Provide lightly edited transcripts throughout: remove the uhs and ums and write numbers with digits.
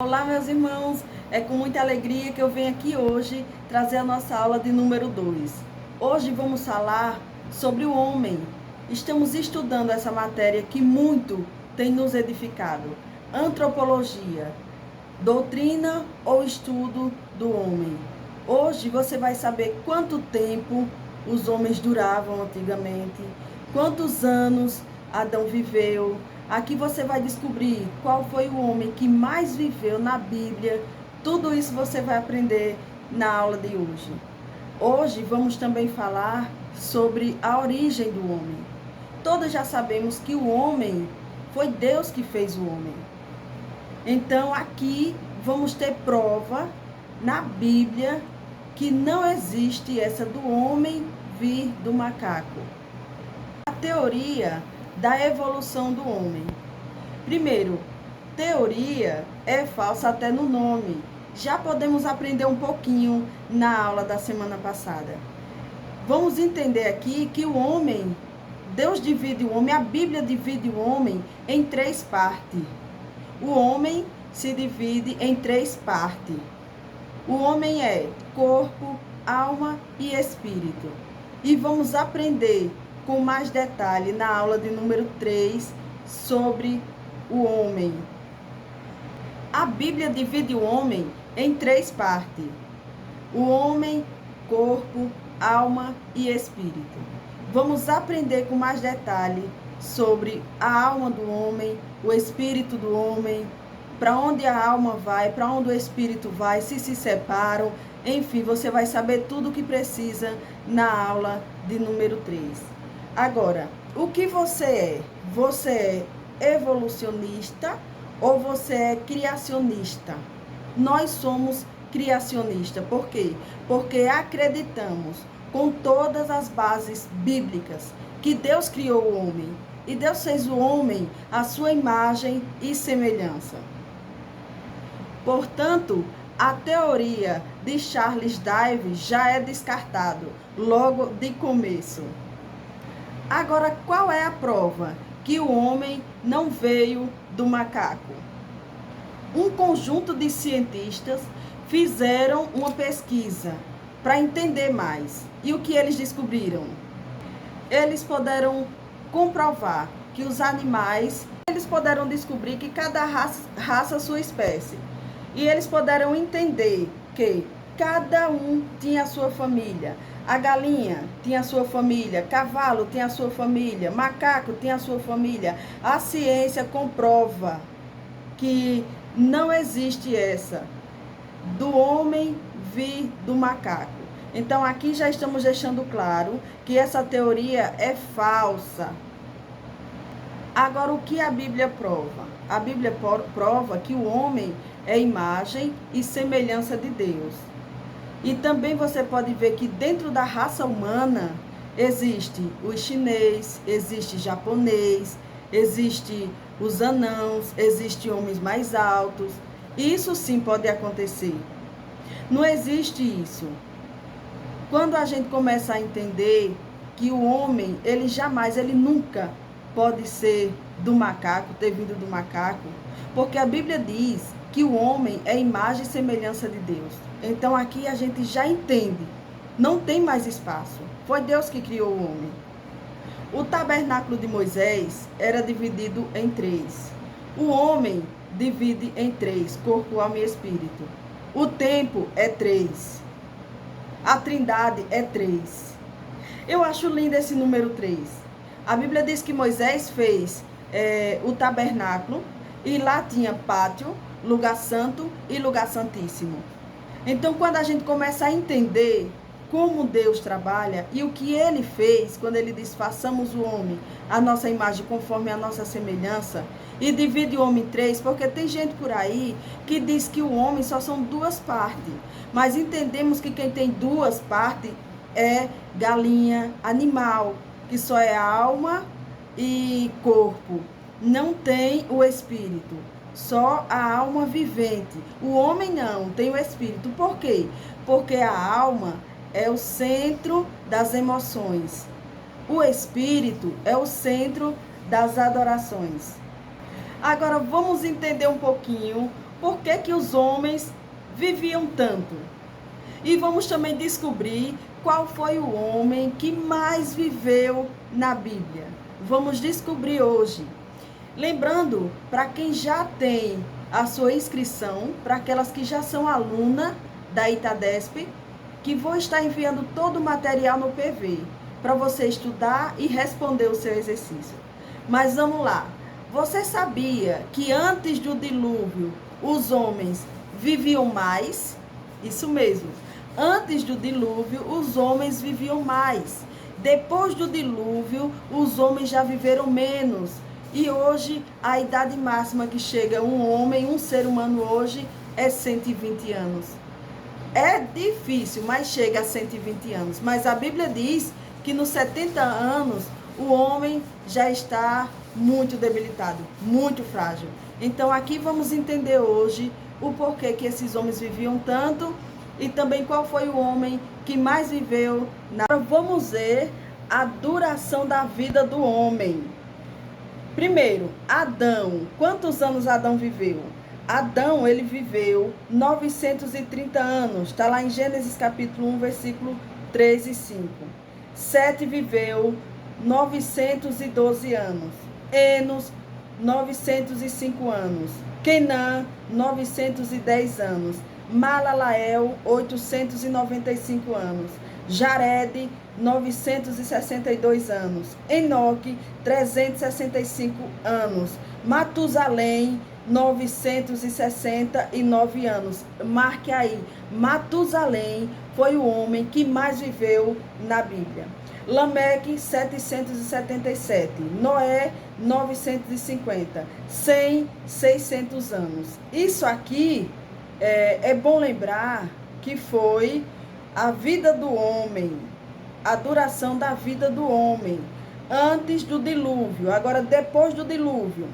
Olá, meus irmãos, é com muita alegria que eu venho aqui hoje trazer a nossa aula de número 2. Hoje vamos falar sobre o homem. Estamos estudando essa matéria que muito tem nos edificado: antropologia, doutrina ou estudo do homem. Hoje você vai saber quanto tempo os homens duravam antigamente, quantos anos Adão viveu. Aqui você vai descobrir qual foi o homem que mais viveu na Bíblia. Tudo isso você vai aprender na aula de hoje. Hoje vamos também falar sobre a origem do homem. Todos já sabemos que o homem foi Deus que fez o homem. Então aqui vamos ter prova na Bíblia que não existe essa do homem vir do macaco. A teoria da evolução do homem. Primeiro, teoria é falsa até no nome. Já podemos aprender um pouquinho na aula da semana passada. Vamos entender aqui que o homem, Deus divide o homem, a Bíblia divide o homem em 3 partes. O homem se divide em 3 partes. O homem é corpo, alma e espírito. E vamos aprender com mais detalhe na aula de número 3 sobre o homem. A Bíblia divide o homem em 3 partes: o homem, corpo, alma e espírito. Vamos aprender com mais detalhe sobre a alma do homem, o espírito do homem, para onde a alma vai, para onde o espírito vai, se separam. Enfim, você vai saber tudo o que precisa na aula de número 3. Agora, o que você é? Você é evolucionista ou você é criacionista? Nós somos criacionistas. Por quê? Porque acreditamos com todas as bases bíblicas que Deus criou o homem. E Deus fez o homem à sua imagem e semelhança. Portanto, a teoria de Charles Darwin já é descartado logo de começo. Agora, qual é a prova que o homem não veio do macaco? Um conjunto de cientistas fizeram uma pesquisa para entender mais. E o que eles descobriram? Eles puderam comprovar que os animais, eles puderam descobrir que cada raça sua espécie. E eles puderam entender que cada um tinha a sua família. A galinha tinha a sua família, cavalo tinha a sua família, macaco tinha a sua família. A ciência comprova que não existe essa do homem vir do macaco. Então aqui já estamos deixando claro que essa teoria é falsa. Agora, o que a Bíblia prova? A Bíblia prova que o homem é imagem e semelhança de Deus. E também você pode ver que dentro da raça humana existe o chinês, existe japonês, existe os anãos, existe homens mais altos. Isso sim pode acontecer. Não existe isso. Quando a gente começa a entender que o homem, ele nunca pode ser do macaco, ter vindo do macaco, porque a Bíblia diz que o homem é imagem e semelhança de Deus. Então aqui a gente já entende, não tem mais espaço. Foi Deus que criou o homem. O tabernáculo de Moisés era dividido em 3. O homem divide em 3, corpo, alma e espírito. O tempo é 3. A trindade é 3. Eu acho lindo esse número 3. A Bíblia diz que Moisés fez o tabernáculo e lá tinha pátio, lugar santo e lugar santíssimo. Então, quando a gente começa a entender como Deus trabalha e o que Ele fez, quando Ele diz, façamos o homem a nossa imagem conforme a nossa semelhança, e divide o homem em 3, porque tem gente por aí que diz que o homem só são 2 partes, mas entendemos que quem tem 2 partes é galinha, animal, que só é alma e corpo, não tem o espírito. Só a alma vivente. O homem não, tem o espírito. Por quê? Porque a alma é o centro das emoções. O espírito é o centro das adorações. Agora vamos entender um pouquinho por que que os homens viviam tanto. E vamos também descobrir qual foi o homem que mais viveu na Bíblia. Vamos descobrir hoje. Lembrando, para quem já tem a sua inscrição, para aquelas que já são aluna da Itadesp, que vou estar enviando todo o material no PV, para você estudar e responder o seu exercício. Mas vamos lá. Você sabia que antes do dilúvio, os homens viviam mais? Isso mesmo. Antes do dilúvio, os homens viviam mais. Depois do dilúvio, os homens já viveram menos. E hoje, a idade máxima que chega um homem, um ser humano hoje, é 120 anos. É difícil, mas chega a 120 anos. Mas a Bíblia diz que nos 70 anos, o homem já está muito debilitado, muito frágil. Então, aqui vamos entender hoje o porquê que esses homens viviam tanto e também qual foi o homem que mais viveu. Vamos ver a duração da vida do homem. Primeiro, Adão. Quantos anos Adão viveu? Adão, ele viveu 930 anos. Está lá em Gênesis capítulo 1, versículo 3 e 5. Sete viveu 912 anos. Enos, 905 anos. Quenã, 910 anos. Malalael, 895 anos. Jared, 962 anos. Enoque, 365 anos. Matusalém, 969 anos. Marque aí. Matusalém foi o homem que mais viveu na Bíblia. Lameque, 777. Noé, 950. 100, 600 anos. Isso aqui é bom lembrar que foi a vida do homem, a duração da vida do homem, antes do dilúvio. Agora, depois do dilúvio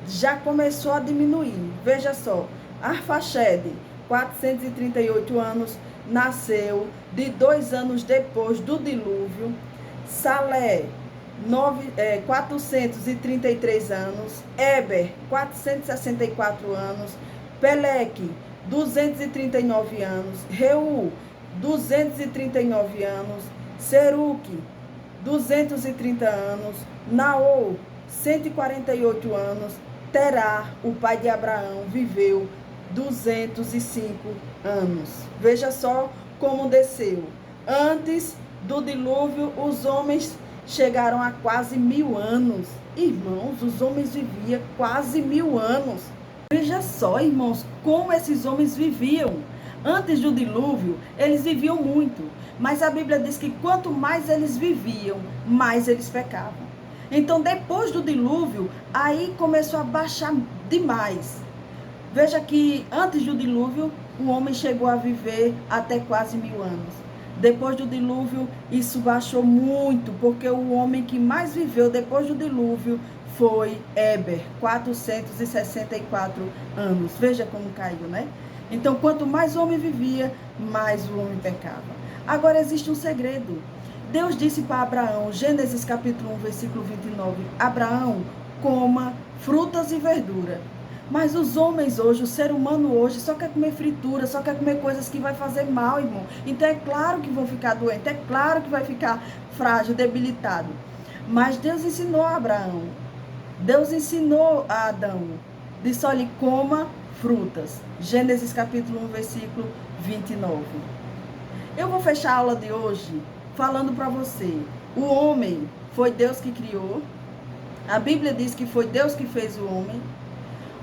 já começou a diminuir. Veja só, Arfaxede, 438 anos, nasceu de 2 anos depois do dilúvio. Salé, 433 anos. Eber, 464 anos. Peleque, 239 anos. Reu, 239 anos. Seruque, 230 anos. Naô, 148 anos. Terá, o pai de Abraão, viveu 205 anos. Veja só como desceu. Antes do dilúvio, os homens chegaram a quase 1000 anos. Irmãos, os homens viviam quase 1000 anos. Veja só, irmãos, como esses homens viviam. Antes do dilúvio, eles viviam muito. Mas a Bíblia diz que quanto mais eles viviam, mais eles pecavam. Então, depois do dilúvio, aí começou a baixar demais. Veja que antes do dilúvio, o homem chegou a viver até quase 1000 anos. Depois do dilúvio, isso baixou muito, porque o homem que mais viveu depois do dilúvio foi Eber, 464 anos. Veja como caiu, né? Então, quanto mais o homem vivia, mais o homem pecava. Agora, existe um segredo. Deus disse para Abraão, Gênesis capítulo 1, versículo 29, Abraão, coma frutas e verdura. Mas os homens hoje, o ser humano hoje, só quer comer fritura, só quer comer coisas que vai fazer mal, irmão. Então é claro que vão ficar doentes, é claro que vai ficar frágil, debilitado. Mas Deus ensinou a Abraão, Deus ensinou a Adão, disse, olha, coma frutas. Gênesis capítulo 1, versículo 29. Eu vou fechar a aula de hoje falando para você, o homem foi Deus que criou, a Bíblia diz que foi Deus que fez o homem.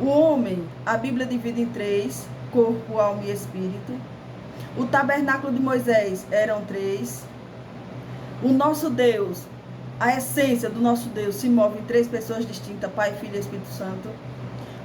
O homem, a Bíblia divide em 3, corpo, alma e espírito. O tabernáculo de Moisés eram 3. O nosso Deus, a essência do nosso Deus se move em 3 pessoas distintas, Pai, Filho e Espírito Santo.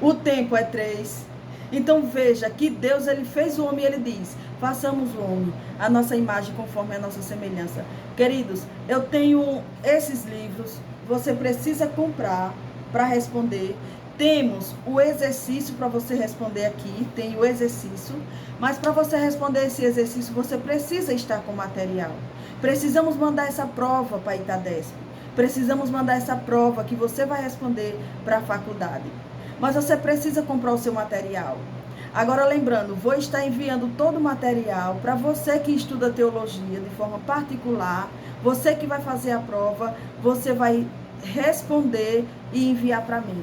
O tempo é 3. Então veja que Deus, ele fez o homem e ele diz, façamos o homem, a nossa imagem conforme a nossa semelhança. Queridos, eu tenho esses livros, você precisa comprar para responder. Temos o exercício para você responder aqui, tem o exercício, mas para você responder esse exercício, você precisa estar com material. Precisamos mandar essa prova para a Itadesp, precisamos mandar essa prova que você vai responder para a faculdade. mas você precisa comprar o seu material. Agora, lembrando, vou estar enviando todo o material para você que estuda teologia de forma particular, você que vai fazer a prova, você vai responder e enviar para mim.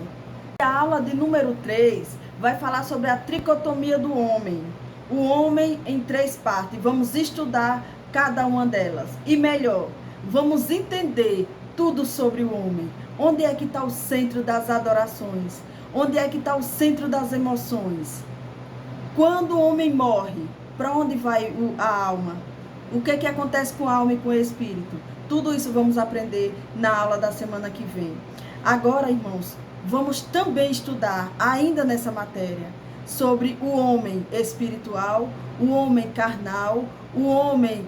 A aula de número 3 vai falar sobre a tricotomia do homem. O homem em 3 partes. Vamos estudar cada uma delas. E melhor, vamos entender tudo sobre o homem. Onde é que está o centro das adorações? Onde é que está o centro das emoções? Quando o homem morre, para onde vai a alma? O que acontece com a alma e com o espírito? Tudo isso vamos aprender na aula da semana que vem. Agora, irmãos, vamos também estudar, ainda nessa matéria, sobre o homem espiritual, o homem carnal, o homem...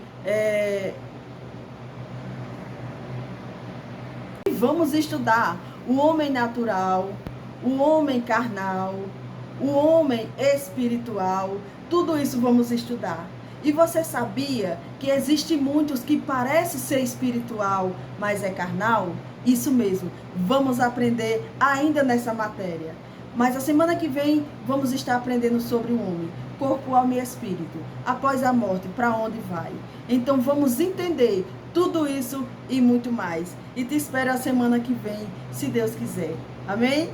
Vamos estudar o homem natural, o homem carnal, o homem espiritual, tudo isso vamos estudar. E você sabia que existe muitos que parecem ser espiritual, mas é carnal? Isso mesmo, vamos aprender ainda nessa matéria. Mas a semana que vem vamos estar aprendendo sobre o homem, corpo, alma e espírito. Após a morte, para onde vai? Então vamos entender tudo isso e muito mais. E te espero a semana que vem, se Deus quiser. Amém?